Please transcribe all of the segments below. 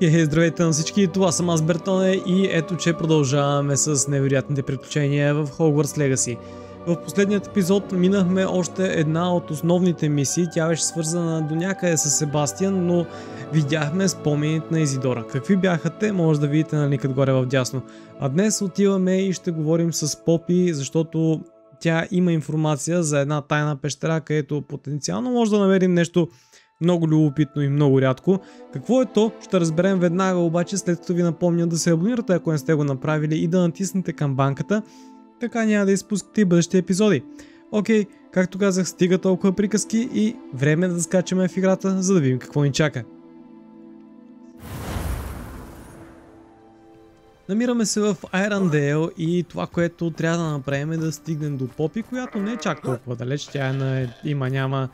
Здравейте на всички, това съм аз, Бертоне, и ето че продължаваме с невероятните приключения в Hogwarts Legacy. В последният епизод минахме още една от основните мисии, тя беше свързана до някъде с Себастиан, но видяхме спомените на Изидора. Какви бяха те, може да видите на линкът горе в дясно. А днес отиваме и ще говорим с Попи, защото тя има информация за една тайна пещера, където потенциално може да намерим нещо много любопитно и много рядко. Какво е то, ще разберем веднага, обаче след като ви напомня да се абонирате, ако не сте го направили, и да натиснете камбанката, така няма да изпускате и бъдещи епизоди. Окей, както казах, стига толкова приказки и време да скачаме в играта, за да видим какво ни чака. Намираме се в Айрандейл и това, което трябва да направим, е да стигнем до Попи, която не е чак толкова далеч, тя е на има-няма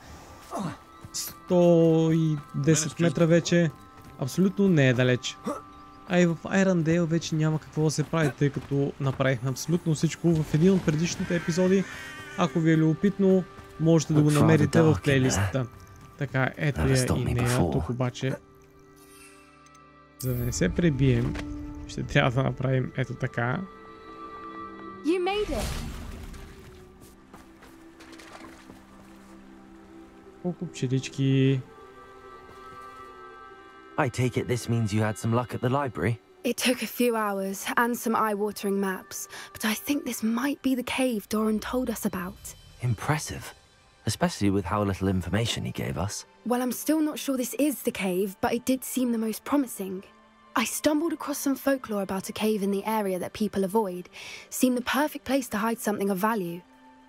110 метра вече, абсолютно не е далеч. А и в Айрандейл вече няма какво да се прави, тъй като направихме абсолютно всичко в един от предишните епизоди. Ако ви е любопитно, можете да го намерите в плейлистата. Така, ето я и нея. Тук обаче, за да не се пребием, ще трябва да направим ето така. Колко пчелички. I take it this means you had some luck at the library? It took a few hours and some eye-watering maps, but I think this might be the cave Doran told us about. Impressive, especially with how little information he gave us. Well, I'm still not sure this is the cave, but it did seem the most promising. I stumbled across some folklore about a cave in the area that people avoid. Seemed the perfect place to hide something of value.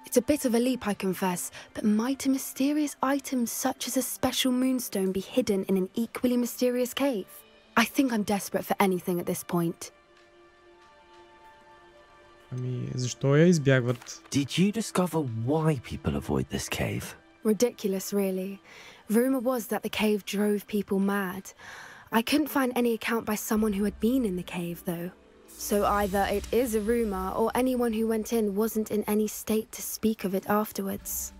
It's a bit of a leap, I confess, but might a mysterious item such as a special moonstone be hidden in an equally mysterious cave? I think I'm desperate for anything at this point. Ами, защо я избягват? Did you discover why people avoid this cave? Ridiculous, really. Rumor was that the cave drove people mad. I couldn't find any account by someone who had been in the cave, though. So either it is a rumor or anyone who went in wasn't in any state to speak of it afterwards.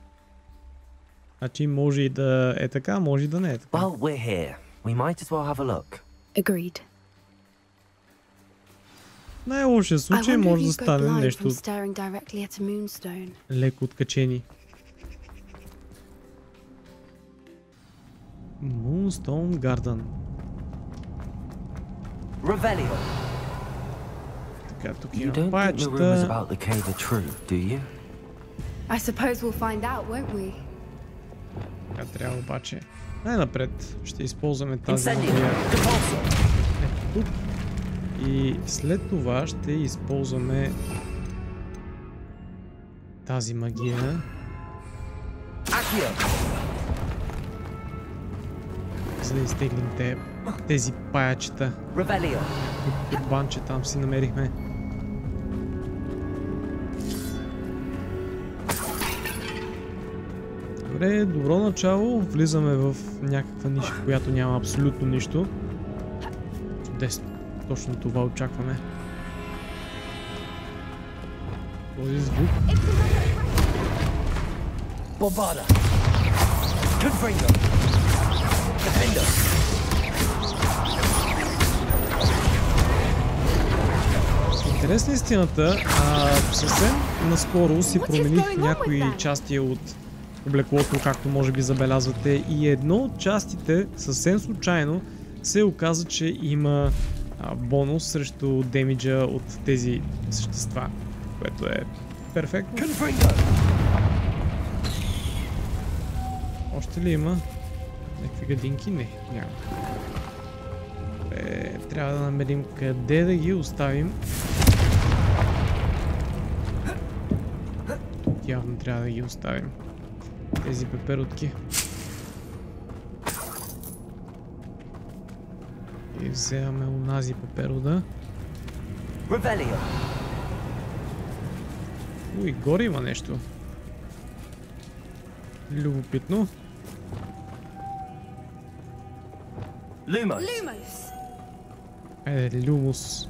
Значи може и да е така, може и да не е така. Well, we're here. We might as well have a look. Agreed. Най-лошия случай може да стане нещо moonstone. леко откачени. Moonstone Garden. Revelio. Така, тук You има don't think the rumors паечета. about the cave are true, do you? I suppose we'll find out, won't we? Така трябва обаче. Най-напред ще използваме тази магия. Ето тук. И след това ще използваме тази магия. За да изтеглим тези паячета. От банче там си намерихме. Добре, добро начало. Влизаме в някаква ниша, в която няма абсолютно нищо. Чудесно. Точно това очакваме. Този звук. Бобада. Confringo. Defender. Интересна истината, съвсем наскоро си промених някои части от облеклото, както може би забелязвате, и едно от частите съвсем случайно се оказа, че има бонус срещу демиджа от тези същества, което е перфектно. Още ли има някакви гадинки? Не, няма. Трябва да намерим къде да ги оставим. Тук явно трябва да ги оставим. Тези пеперутки. И вземаме онази пеперуда. Уй, горе има нещо. Любопитно. Lumos. Lumos.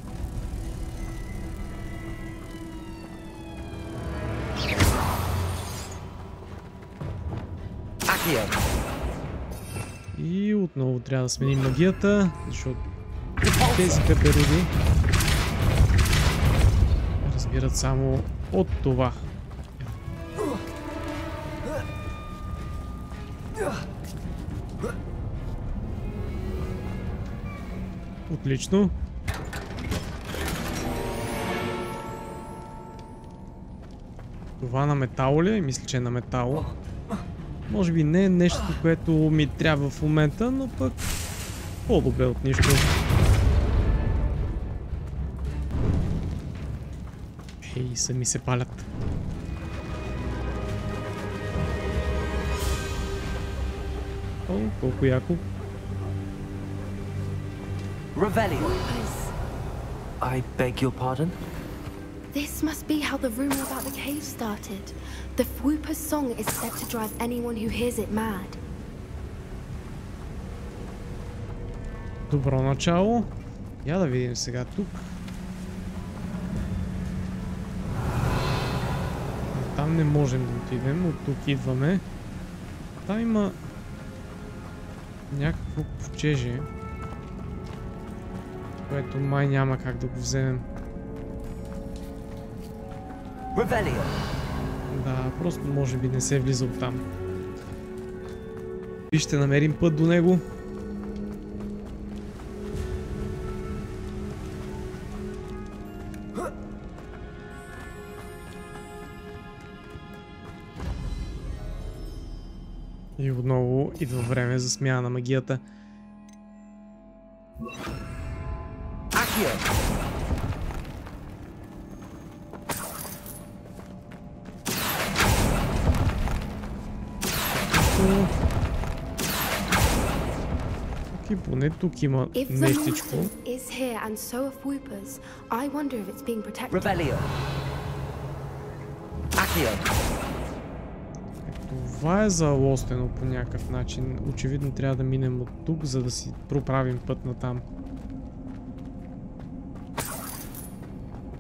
И отново трябва да сменим магията, защото тези пеперуди разбират само от това. Отлично. Това на метало ли? Мисля, че е на метало. Може би не е нещо, което ми трябва в момента, но пък по-добре от нищо. Ей, сами се палят. О, колко яко. Revelio. I beg your pardon? This must be how the rumor about the cave started. The Whooper's song is set to drive anyone who hears it mad. Добро начало. Я да видим сега тук. Там не можем да отидем, от тук идваме. Там има някакво ковчеже, което май няма как да го вземем. Revelio. Да, просто може би не се влиза от там. И ще намерим път до него. И отново идва време за смяна на магията. И поне тук има нещичко. Това е залостено по някакъв начин. Очевидно трябва да минем от тук, за да си проправим път на там.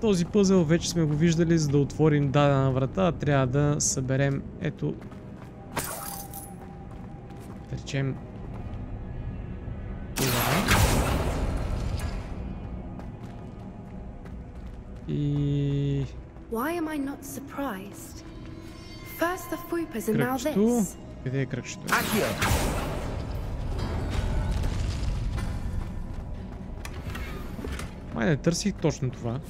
Този пъзел вече сме го виждали, за да отворим дадена врата, трябва да съберем, ето, да речем това. И... кръгчето. Къде е кръгчето? Май не търсих точно това.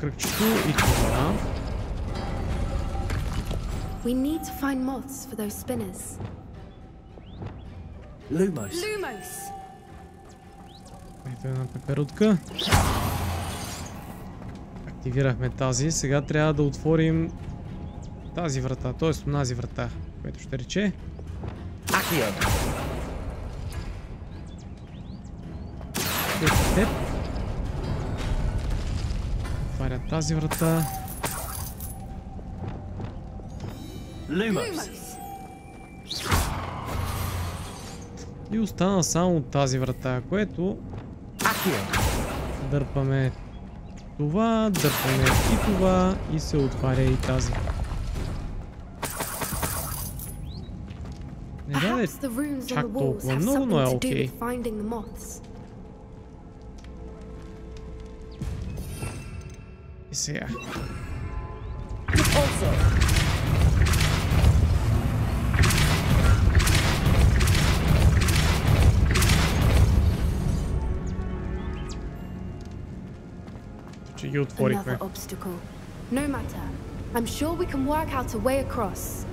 Кръгчето и това. We need to find moths for those spinners. Lumos. Ето една пеперутка. Активирахме тази. Сега трябва да отворим тази врата, т.е. онази врата, което ще рече. Отваря тази врата. И остана само тази врата, което дърпаме това, дърпаме и това и се отваря и тази. Не да е чак толкова много, но е окей. И сега. Че ги отворихме. No matter. I'm sure we can work out a way across.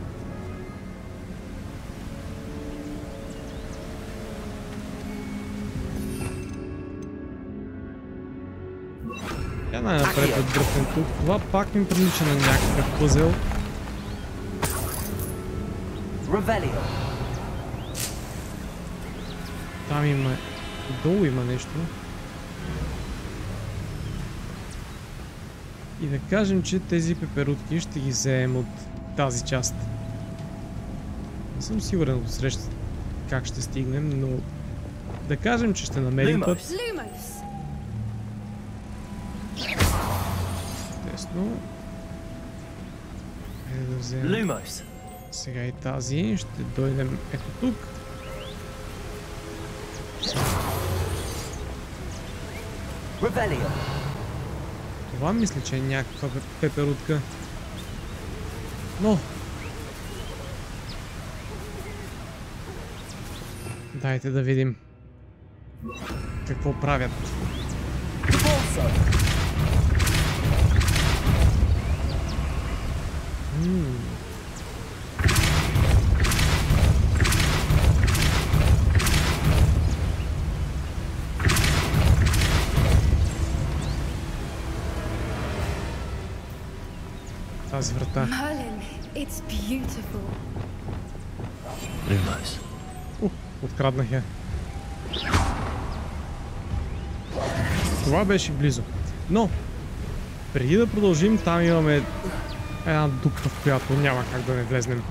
Я най-напред да дръпнем тук. Това пак ми прилича на някакъв пъзел. Там има... долу има нещо. И да кажем, че тези пеперутки ще ги вземем от тази част. Не съм сигурен до среща как ще стигнем, но да кажем, че ще намерим път. Тесно. Хайде да вземем сега и тази. Ще дойдем ето тук. Това мисля, че е някаква пеперутка. Но... Дайте да видим какво правят. Тази врата. Откраднах я. Това беше близо. Но, преди да продължим, там имаме една дупка, в която няма как да не влезнем.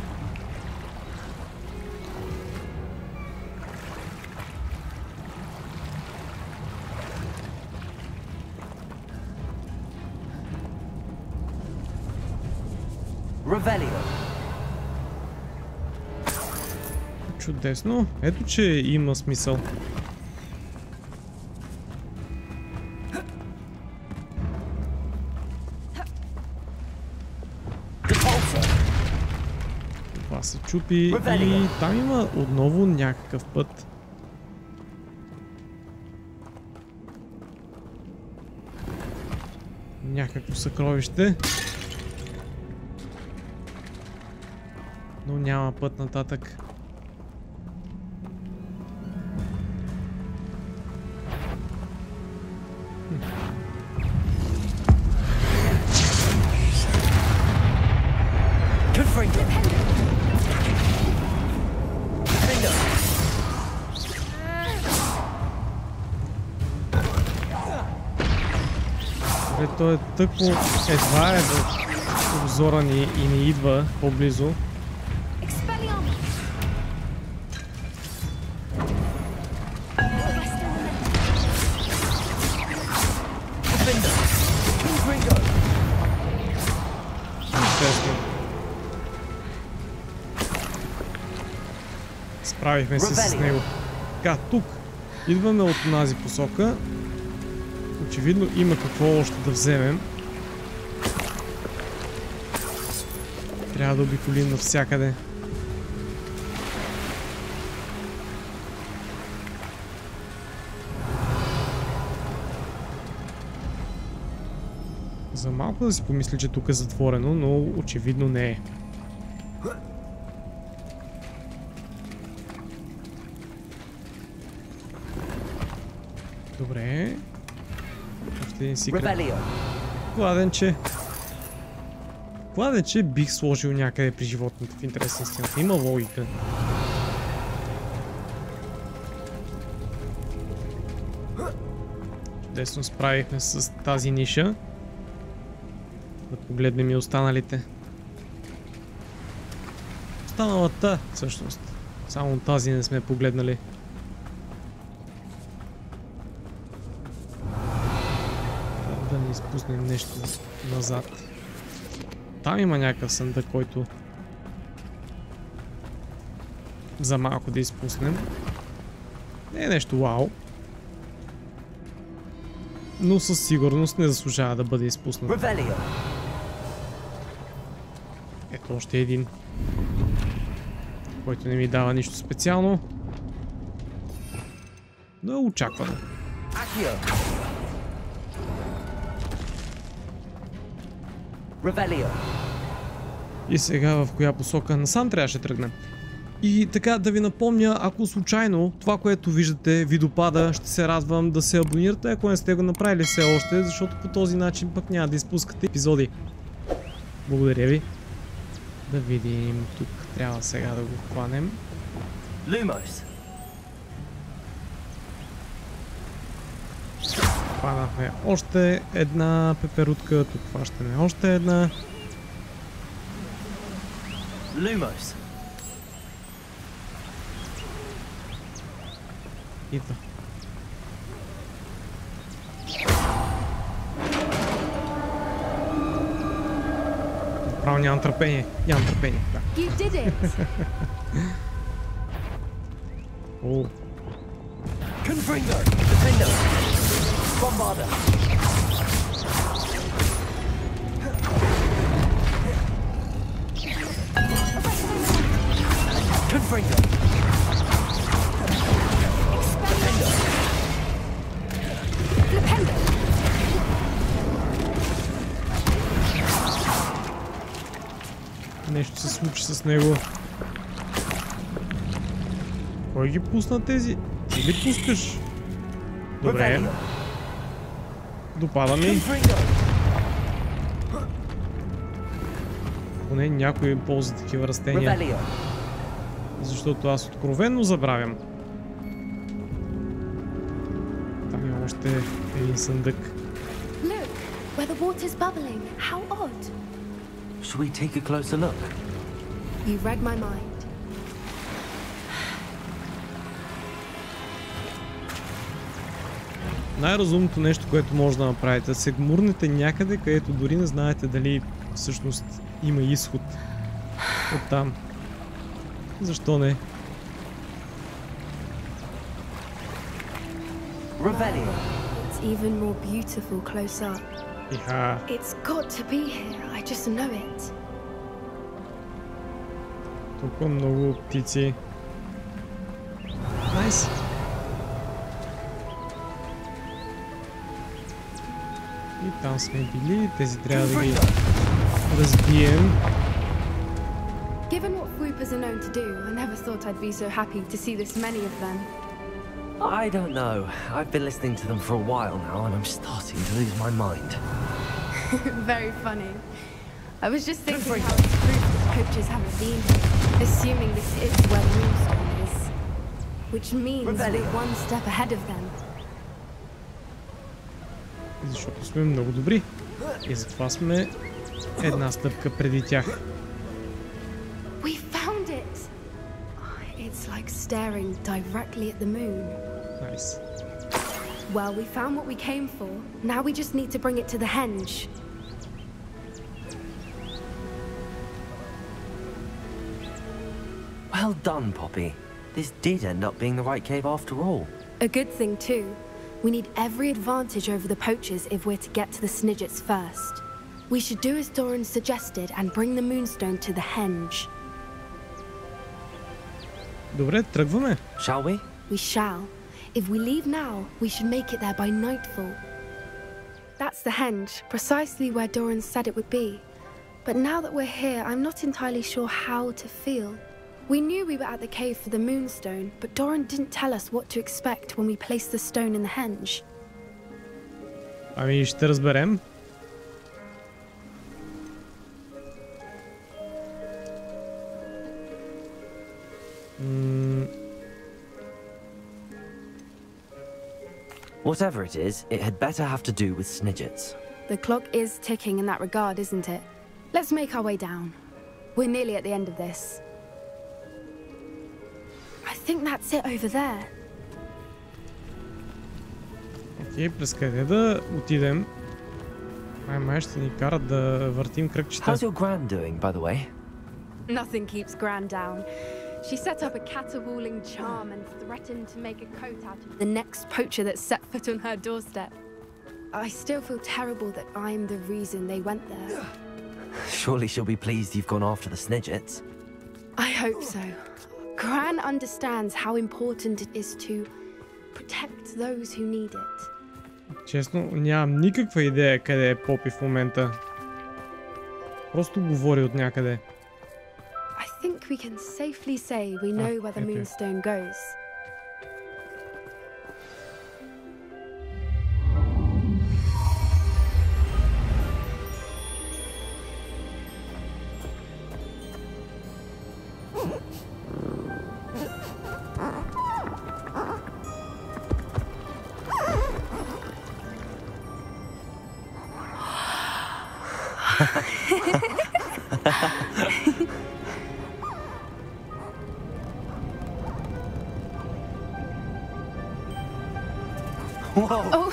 Чудесно. Ето, че има смисъл. Това се чупи и там има отново някакъв път. Някакво съкровище. Но няма път нататък. Той е тъкмо едва е в обзора ни и не идва по-близо. Справихме се с него. Така, тук идваме от тази посока. Очевидно има какво още да вземем. Трябва да обиколим навсякъде. За малко да си помисля, че тук е затворено, но очевидно не е. Добре. Още един секрет. Кладенче бих сложил някъде при животните в интерес на стената. Има логика. Чудесно справихме с тази ниша. Да погледнем и останалите. Останалата, всъщност. Само тази не сме погледнали. Да не изпуснем нещо назад. Там има някакъв съндък, който за малко да изпуснем. Не е нещо вау. Но със сигурност не заслужава да бъде изпуснат. Ето още един, който не ми дава нищо специално, но е очаквано. И сега в коя посока насам трябваше тръгнем. И така да ви напомня, ако случайно това, което виждате, ви допада, ще се радвам да се абонирате, ако не сте го направили все още, защото по този начин пък няма да изпускате епизоди. Благодаря ви. Да видим, тук трябва сега да го хванем. Хванахме още една пеперутка, тук хващаме още една. Идва. Право нямам търпение. Нямам търпение. Да. О. harder. Confringo. Expendo. Flipendo. Нещо се случи с него. Кой ги пусна тези? Ти ли пускаш? Добре. Допада ми. Поне някой ползва такива растения. Защото аз откровенно забравям. Там има още един съндък. Look, where the water's bubbling. How odd. Should we take a closer look? You read my mind. Най-разумното нещо, което може да направите, да се гмурнете някъде, където дори не знаете дали всъщност има изход от там. Защо не? It's even more beautiful close up. Иха. It's got to be here. I just know it. Толкова много птици. Найс. И там сме били. Тези трябва да ги разбием. Given what Whoopers are known to do, I never thought I'd be so happy to see this many of them. I don't know. I've been listening to them for a while now and I'm starting to lose my mind. Very funny. I was just thinking how it's proof that poachers haven't been here, assuming this is where the moonstone is. Which means we're one step ahead of them. Защото сме много добри. И затова сме една стъпка преди тях. We found it! It's like staring directly at the moon. Nice. Well, we found what we came for. Now we just need to bring it to the henge. Well done, Poppy. This did end up being the right cave after all. A good thing too. We need every advantage over the poachers if we're to get to the Snidgets first. We should do as Doran suggested and bring the moonstone to the henge. Добре, тръгваме. Shall we? We shall. If we leave now, we should make it there by nightfall. That's the henge, precisely where Doran said it would be. But now that we're here, I'm not entirely sure how to feel. We knew we were at the cave for the moonstone, but Doran didn't tell us what to expect when we placed the stone in the henge. Ами ще разберем. Whatever it is, it had better have to do with Snidgets. The clock is ticking in that regard, isn't it? Let's make our way down. We're nearly at the end of this. I think that's it over there. Окей, през къде да отидем? Май ще ни карат да въртим кръгчета. How's your gran doing, by the way? Nothing keeps Gran down. She set up a caterwauling charm and threatened to make a coat out of the next poacher that set foot on her doorstep. I still feel terrible that I'm the reason they went there. Surely she'll be pleased you've gone after the Snidgets. I hope so. Gran understands how important it is to protect those who need it. Честно, нямам никаква идея къде е Попи в момента. Просто говори от някъде. I think we can safely say we know where the moonstone goes. Whoa! Oh.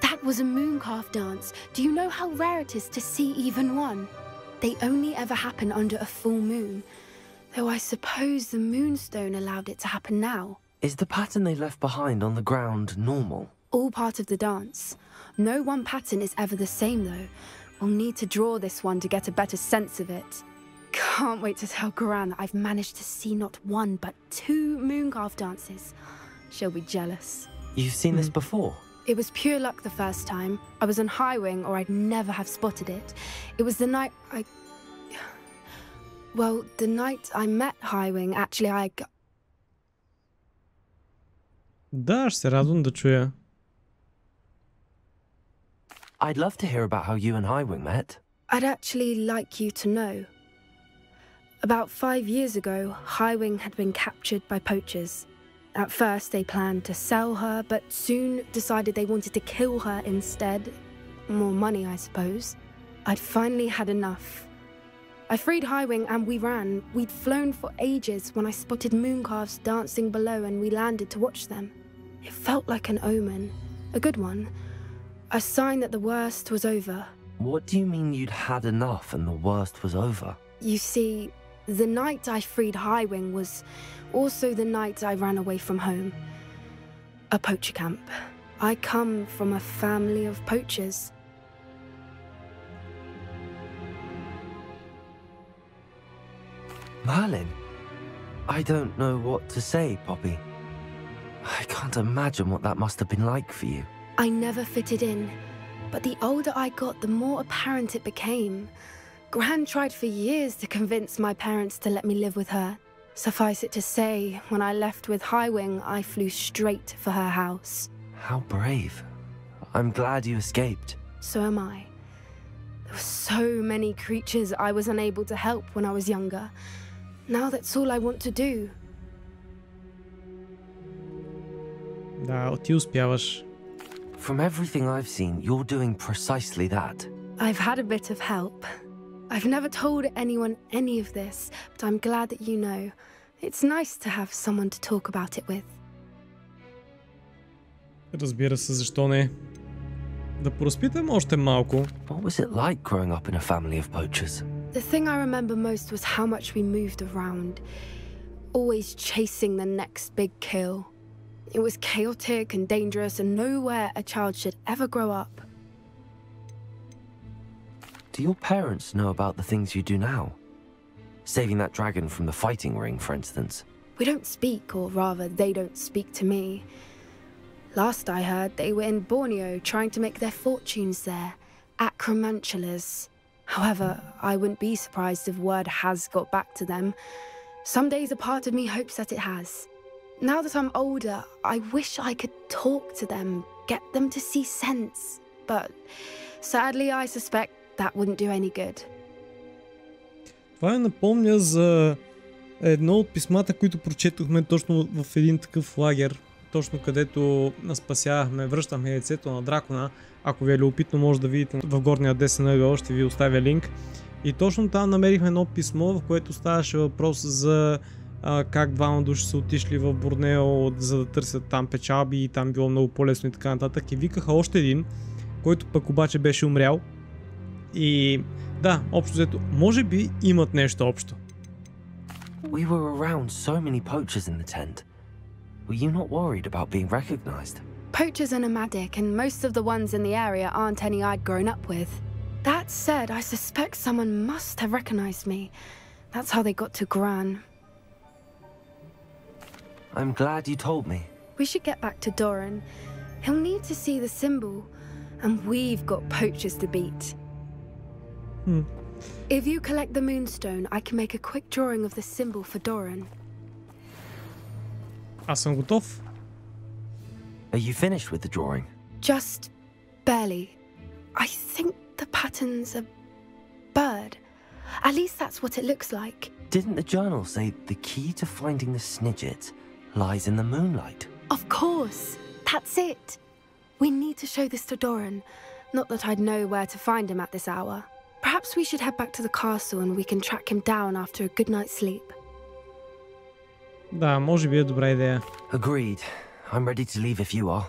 That was a mooncalf dance. Do you know how rare it is to see even one? They only ever happen under a full moon. Though I suppose the moonstone allowed it to happen now. Is the pattern they left behind on the ground normal? All part of the dance. No one pattern is ever the same though. We'll need to draw this one to get a better sense of it. Can't wait to tell Gran that I've managed to see not one but 2 mooncalf dances. She'll be jealous. You've seen this before? It was pure luck the first time. I was on Highwing or I'd never have spotted it. It was the night the night I met Highwing, actually Да, ще се радвам да чуя. I'd love to hear about how you and Highwing met. I'd actually like you to know. About 5 years ago, Highwing had been captured by poachers. At first they planned to sell her, but soon decided they wanted to kill her instead. More money, I suppose. I'd finally had enough. I freed Highwing and we ran. We'd flown for ages when I spotted mooncalves dancing below and we landed to watch them. It felt like an omen. A good one. A sign that the worst was over. What do you mean you'd had enough and the worst was over? You see, the night I freed Highwing was also the night I ran away from home. A poacher camp. I come from a family of poachers. Merlin? I don't know what to say, Poppi. I can't imagine what that must have been like for you. I never fitted in, but the older I got, the more apparent it became. Gran tried for years to convince my parents to let me live with her. Suffice it to say, when I left with Highwing, I flew straight for her house. How brave. I'm glad you escaped. So am I. There were so many creatures I was unable to help when I was younger. Now that's all I want to do. Да, ти успяваш. From everything I've seen, you're doing precisely that. I've had a bit of help. I've never told anyone any of this, but I'm glad that you know. It's nice to have someone to talk about it with. Разбира се, защо не? Да поразпитам още малко. What was it like growing up in a family of poachers? The thing I remember most was how much we moved around, always chasing the next big kill. It was chaotic and dangerous and nowhere a child should ever grow up. Do your parents know about the things you do now? Saving that dragon from the fighting ring, for instance. We don't speak, or rather, they don't speak to me. Last I heard, they were in Borneo trying to make their fortunes there. Acromantulas. However, I wouldn't be surprised if word has got back to them. Some days a part of me hopes that it has. Now that I'm older, I wish I could talk to them, get them to see sense. But sadly, I suspect that wouldn't do any good. Това ми напомня за едно от писмата, които прочетохме точно в един такъв лагер, точно където спасявахме, връщахме яйцето на дракона. Ако ви е любопитно, може да видите в горния десен ъгъл, ще ви оставя линк. И точно там намерихме едно писмо, в което ставаше въпрос за как двама души са отишли в Борнео, за да търсят там печалби и там било много по-лесно и така нататък. И викаха още един, който пък обаче беше умрял. И да, общо взето, може би имат нещо общо. We were around so many poachers in the tent. Were you not worried about being recognized? Poachers are nomadic, and most of the ones in the area aren't any I'd grown up with. That said, I suspect someone must have recognized me. That's how they got to Gran. I'm glad you told me. We should get back to Doran. He'll need to see the symbol, and we've got poachers to beat. If you collect the moonstone, I can make a quick drawing of the symbol for Doran. Аз съм готов. Are you finished with the drawing? Just barely. I think the pattern's a bird. At least that's what it looks like. Didn't the journal say the key to finding the Snidget lies in the moonlight? Of course. That's it. We need to show this to Doran. Not that I'd know where to find him at this hour. Perhaps we should head back to the castle and we can track him down after a good night's sleep. Да, може би е добра идея. Agreed. I'm ready to leave if you are.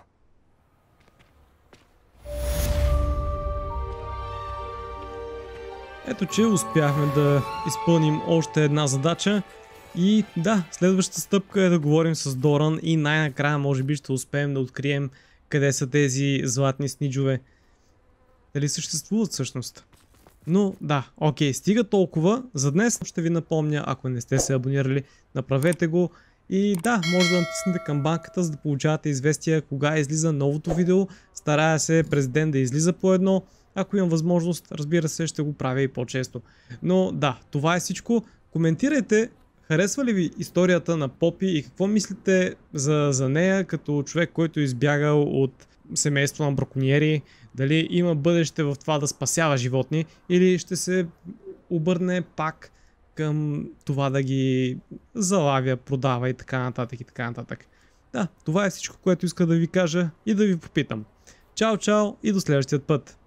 Ето че успяхме да изпълним още една задача И да, следващата стъпка е да говорим с Доран и най-накрая може би ще успеем да открием къде са тези златни сниджове. Дали съществуват всъщност? Но да, окей, стига толкова. За днес ще ви напомня, ако не сте се абонирали, направете го. И да, може да натиснете камбанката, за да получавате известия кога излиза новото видео. Старая се през ден да излиза по едно. Ако имам възможност, разбира се, ще го правя и по-често. Но да, това е всичко. Коментирайте, харесва ли ви историята на Попи и какво мислите за нея като човек, който е избягал от семейство на браконьери. Дали има бъдеще в това да спасява животни или ще се обърне пак към това да ги залавя, продава и така нататък и така нататък. Да, това е всичко, което иска да ви кажа и да ви попитам. Чао, чао и до следващия път!